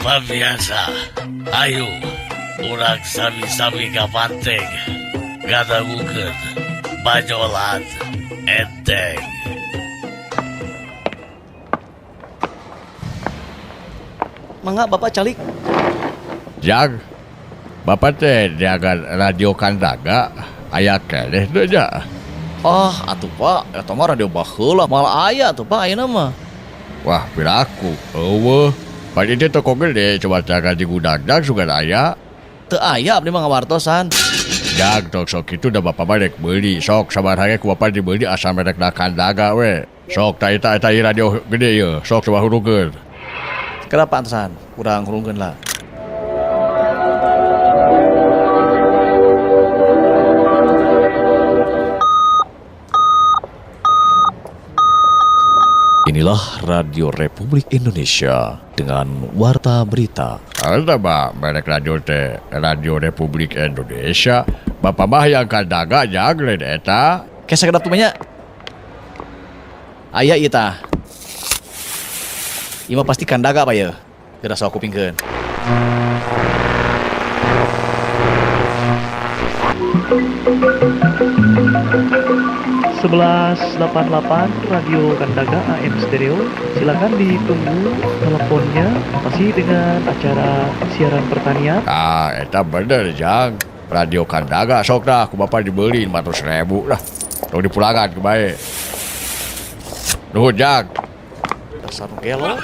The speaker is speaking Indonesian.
Luar biasa. Ayo, urang sami-sami ka panteng. Gadagukeun bajolan enteng. Mangga Bapak calik. Jag, Bapak teh jaga radio Kandaga, aya keleh teu ja. Atuh Pak, eta mah radio baheula malah aya tuh Pak ayeuna mah. Wah, piraku, eueuh. Padi teh toko gede, coba jaga di gudagdag sugan aya. Teu aya abdi mah ngawartosan. Jag, sok itu udah Bapak balik beli. Sok sabar hage ku Bapak dibeli asal merek da Kandaga we. Sok eta radio gede ye, sok coba hurugeun. Kenapa antesan? Kurang hurungkeun lah. Inilah Radio Republik Indonesia dengan Warta Berita. Ada Pak, merek radio teh Radio Republik Indonesia. Bapak mah yang Kandaga jag lain eta. Kesa kedap tuh banyak. Aya ieu tah. Ieu mah pasti Kandaga Pak ya. Geura sok kupingkeun. delapan Radio Kandaga AM Stereo. Silakan ditunggu teleponnya masih dengan acara siaran pertanian. Eta bener jang. Radio Kandaga sok dah ku Bapak dibeli 500.000 dah. Tong dipulangan ke bae. Nuhun jang. Dasar gelo.